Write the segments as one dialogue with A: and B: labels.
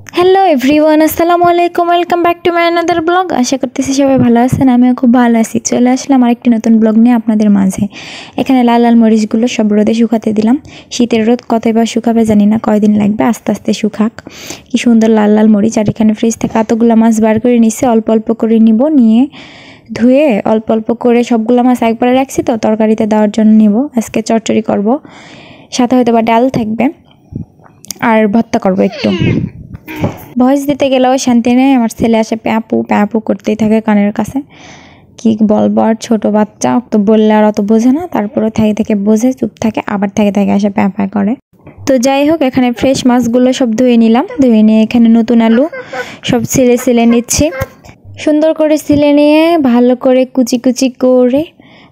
A: Hello everyone, আসসালামু আলাইকুম। Welcome back to my another blog. আশা করতেছি সবাই ভালো আছেন। আমিও খুব ভালো আছি। চলে আসলাম আরেকটি নতুন ব্লগ নিয়ে আপনাদের মাঝে। এখানে লাল লাল মরিচগুলো সব রোদে শুকাতে দিলাম। শীতের রোদ কতবার শুকাবে জানি না, কয়দিন লাগবে, আস্তে আস্তে শুকাক। কি সুন্দর লাল লাল মরিচ। আর এখানে ফ্রিজ থেকে এতগুলো মাছ বার করে নিচ্ছে, অল্প অল্প করে নিব, নিয়ে ধুয়ে অল্প অল্প করে সবগুলো মাছ একবারে রাখছি তো তরকারিতে দেওয়ার জন্য নিব। আজকে চচ্চড়ি করব, সাথে হয়তো বা ডাল থাকবে আর ভর্তা করব একটু। ভয়েস দিতে গেলেও শান্তি নেই। আমার ছেলে আসে প্যাপু প্যাপু করতেই থাকে কানের কাছে। কি বলবো, আর ছোটো বাচ্চা তো বললে আর অত বোঝে না, তারপরে থেকে বোঝে, চুপ থাকে, আবার থেকে আসে প্যা প্যা করে। তো যাই হোক, এখানে ফ্রেশ মাছগুলো সব ধুয়ে নিলাম। ধুয়ে নিয়ে এখানে নতুন আলু সব ছিলে নিচ্ছি। সুন্দর করে ছিলে নিয়ে ভালো করে কুচি কুচি করে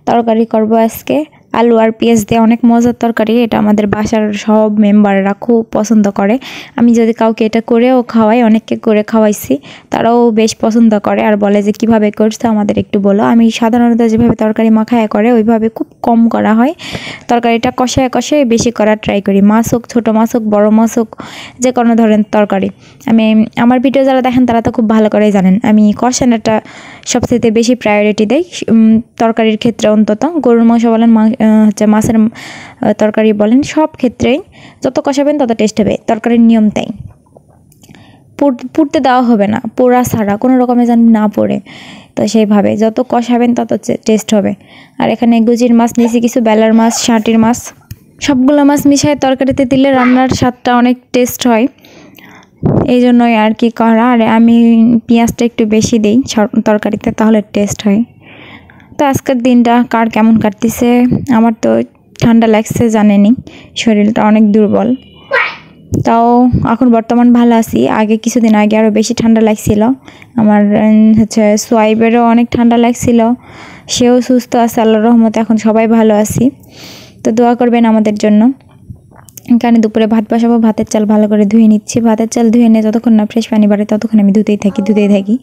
A: তরকারি করব আজকে। আলু আর পেঁয়াজ দিয়ে অনেক মজার তরকারি। এটা আমাদের বাসার সব মেম্বাররা খুব পছন্দ করে। আমি যদি কাউকে এটা করেও খাওয়াই, অনেককে করে খাওয়াইছি, তারাও বেশ পছন্দ করে আর বলে যে কিভাবে করছো আমাদের একটু বলো। আমি সাধারণত যেভাবে তরকারি মাখায় করে ওইভাবে খুব কম করা হয়। তরকারিটা কষায় কষায় বেশি করার ট্রাই করি। মাছ হোক, ছোটো মাছ হোক, বড়ো মাছ হোক, যে কোনো ধরনের তরকারি। আমি আমার ভিডিও যারা দেখেন তারা তো খুব ভালো করেই জানেন আমি কষানোটা সবচেয়ে বেশি প্রায়োরিটি দেই তরকারির ক্ষেত্রে। অন্তত গরুর মাংস বলেন, মাছের তরকারি বলেন, সব ক্ষেত্রেই যত কষাবেন তত টেস্ট হবে। তরকারির নিয়ম তাই। পুড়তে দেওয়া হবে না, পোড়া ছাড়া কোনো রকমে যেন না পড়ে। তো সেইভাবে যত কষাবেন তত টেস্ট হবে। আর এখানে গুজির মাছ নিয়েছি, কিছু বেলার মাছ, শাঁটির মাছ, সবগুলো মাছ মিশিয়ে তরকারিতে দিলে রান্নার স্বাদটা অনেক টেস্ট হয়। এই জন্যই আর কি করা। আর আমি পেঁয়াজটা একটু বেশি দিই তরকারিতে, তাহলে টেস্ট হয়। তো আজকের দিনটা কার কেমন কাটতেছে? আমার তো ঠান্ডা লাগছে, জানেনি, শরীরটা অনেক দুর্বল। তাও এখন বর্তমান ভালো আছি। আগে কিছুদিন আগে আরও বেশি ঠান্ডা লাগছিল। আমার সোয়াইবেরও অনেক ঠান্ডা লাগছিল, সেও সুস্থ আছে আল্লাহর রহমতে। এখন সবাই ভালো আছি। তো দোয়া করবেন আমাদের জন্য। এখানে দুপুরে ভাত বসাবো। ভাতের চাল ভালো করে ধুয়ে নিচ্ছি। ভাতের চাল ধুয়ে নিয়ে যতক্ষণ না ফ্রেশ পানি বাড়ে ততক্ষণ আমি ধুতেই থাকি।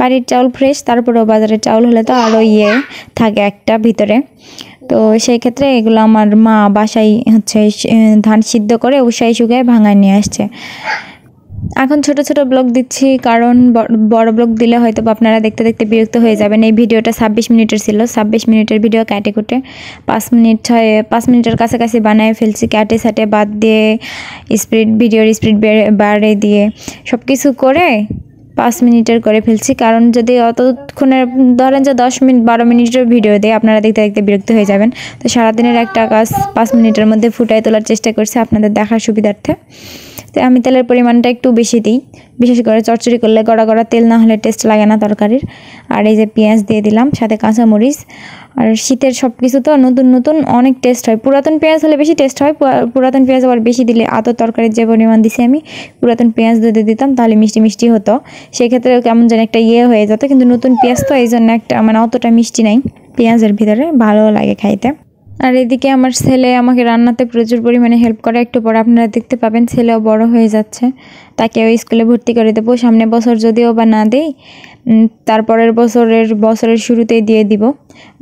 A: বাড়ির চাউল ফ্রেশ, তারপরেও বাজারের চাউল হলে তো আরও থাকে একটা ভিতরে। তো সেই ক্ষেত্রে এগুলো আমার মা বাসায় ধান সিদ্ধ করে উষাই শুকায় ভাঙায় নিয়ে আসছে। এখন ছোট ছোট ব্লগ দিচ্ছি, কারণ বড় ব্লগ দিলে হয়তো আপনারা দেখতে দেখতে বিরক্ত হয়ে যাবেন। এই ভিডিওটা 26 মিনিটের ছিল। 26 মিনিটের ভিডিও কাটে কুটে 5 মিনিটের কাছাকাছি বানায় ফেলছি। কাটে সাটে বাদ দিয়ে ভিডিওর স্পিড বাড়িয়ে দিয়ে সব কিছু করে 5 মিনিটের করে ফেলছি। কারণ যদি অতক্ষণে ধরেন যে 10 মিনিট 12 মিনিটের ভিডিও দেয়, আপনারা দেখতে দেখতে বিরক্ত হয়ে যাবেন। তো সারাদিনের একটা কাজ 5 মিনিটের মধ্যে ফুটাই তোলার চেষ্টা করছি আপনাদের দেখার সুবিধার্থে। তো আমি তেলের পরিমাণটা একটু বেশি দিই, বিশেষ করে চচ্চড়ি করলে গড়া গড়া তেল না হলে টেস্ট লাগে না তরকারির। আর এই যে পেঁয়াজ দিয়ে দিলাম, সাথে কাঁচামরিচ। আর শীতের সব কিছু তো নতুন নতুন অনেক টেস্ট হয়। পুরাতন পেঁয়াজ হলে বেশি টেস্ট হয়। পুরাতন পেঁয়াজ আবার বেশি দিলে তরকারির যে পরিমাণ দিছি আমি, পুরাতন পেঁয়াজ যদি দিতাম তাহলে মিষ্টি মিষ্টি হতো। সেক্ষেত্রে কেমন যেন একটা হয়ে যেত। কিন্তু নতুন পেঁয়াজ তো এই জন্য একটা অতটা মিষ্টি নাই পেঁয়াজের ভিতরে, ভালো লাগে খাইতে। আর এদিকে আমার ছেলে আমাকে রান্নাতে প্রচুর পরিমাণে হেল্প করে। একটু পরে আপনারা দেখতে পাবেন ছেলেও বড় হয়ে যাচ্ছে। তাকেও স্কুলে ভর্তি করে দেবো সামনে বছর, যদিও বা না দেই তারপরের বছরের শুরুতেই দিয়ে দিব।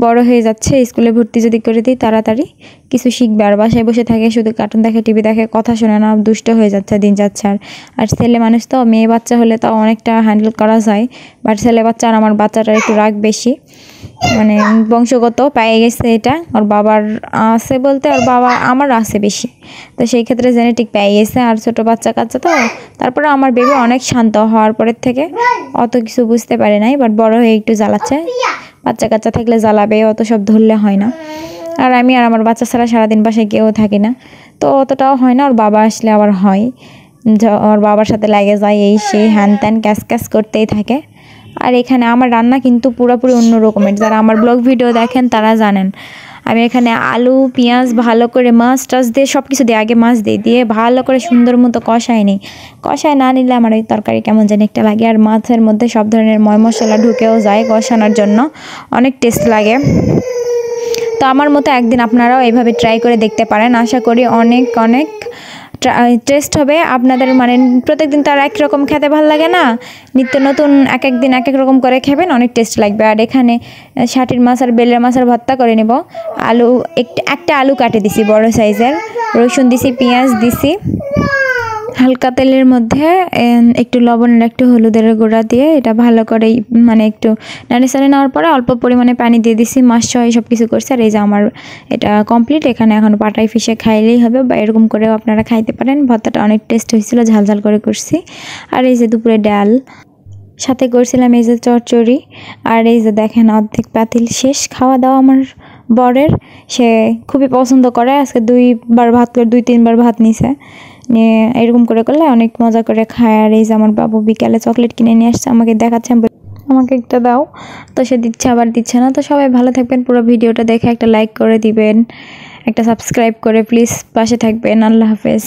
A: বড় হয়ে যাচ্ছে, স্কুলে ভর্তি যদি করে দিই তাড়াতাড়ি কিছু শিখবে। আর বাসায় বসে থাকে শুধু কার্টুন দেখে, টিভি দেখে, কথা শোনে না, দুষ্ট হয়ে যাচ্ছে দিন যাচ্ছে। আর ছেলে মানুষ তো, মেয়ে বাচ্চা হলে তাও অনেকটা হ্যান্ডেল করা যায়। বাট ছেলে বাচ্চা আর আমার বাচ্চাটার একটু রাগ বেশি, বংশগত পেয়ে গেছে এটা। ওর বাবার আছে বলতে ওর বাবা আমার আছে বেশি, তো সেই ক্ষেত্রে জেনেটিক পেয়ে গেছে। আর ছোটো বাচ্চা কাচ্চা তো, তারপরে আমার বেবি অনেক শান্ত হওয়ার পরের থেকে অত কিছু বুঝতে পারে নাই। বাট বড় হয়ে একটু জ্বালাচ্ছে। বাচ্চা কাচ্চা থাকলে জ্বালাবে, অত সব ধরলে হয় না। আর আমি আর আমার বাচ্চা ছাড়া সারাদিন বাসায় কেউ থাকি না, তো অতটাও হয় না। ওর বাবা আসলে আবার হয়, ওর বাবার সাথে লাগে যায়, এই সেই হ্যান ত্যান ক্যাস করতেই থাকে। আর এখানে আমার রান্না কিন্তু পুরোপুরি অন্য রকমের। যারা আমার ব্লগ ভিডিও দেখেন তারা জানেন আমি এখানে আলু পেঁয়াজ ভালো করে মাছ টাছ দিয়ে সব কিছু দিয়ে, আগে মাছ দিয়ে ভালো করে সুন্দর মতো কষাই নিই। কষায় না নিলে আমার ওই তরকারি কেমন যেন একটা লাগে। আর মাছের মধ্যে সব ধরনের মশলা ঢুকেও যায় কষানোর জন্য, অনেক টেস্ট লাগে। তো আমার মতো একদিন আপনারাও এইভাবে ট্রাই করে দেখতে পারেন। আশা করি অনেক অনেক টেস্ট হবে আপনাদের। প্রত্যেকদিন তো আর একরকম খেতে ভালো লাগে না, নিত্য নতুন এক দিন এক রকম করে খাবেন, অনেক টেস্ট লাগবে। আর এখানে শাটির মাছ আর বেলের মাছের ভর্তা করে নেব। আলু একটা আলু কাটে দিছি বড় সাইজের, রসুন দিছি, পেঁয়াজ দিছি, হালকা তেলের মধ্যে একটু লবণ আর একটু হলুদের গুঁড়া দিয়ে এটা ভালো করে মানে একটু নাড়াচাড়া নেওয়ার পরে অল্প পরিমাণে পানি দিয়ে দিছি, মাছ সহ সব কিছু করছি। আর এই যে আমার এটা কমপ্লিট। এখানে এখন পাটাই ফিশে খাইলেই হবে, বা এরকম করেও আপনারা খাইতে পারেন। ভর্তাটা অনেক টেস্ট হয়েছিল, ঝাল ঝাল করে করছি। আর এই যে দুপুরে ডাল, সাথে করছিলাম এই যে চচ্চড়ি। আর এই যে দেখেন অর্ধেক পাতিল শেষ খাওয়া দাওয়া আমার বরের। সে খুবই পছন্দ করে, আজকে 2বার ভাত করে 2-3বার ভাত নিছে, নিয়ে এরকম করে করলে অনেক মজা করে খায়। আর এই যে আমার বাবু বিকালে চকলেট কিনে নিয়ে আসছে, আমাকে দেখাচ্ছে, আমাকে একটা দাও, তো সে দিচ্ছে আবার দিচ্ছে না। তো সবাই ভালো থাকবেন, পুরো ভিডিওটা দেখে একটা লাইক করে দিবেন, একটা সাবস্ক্রাইব করে প্লিজ পাশে থাকবেন। আল্লাহ হাফেজ।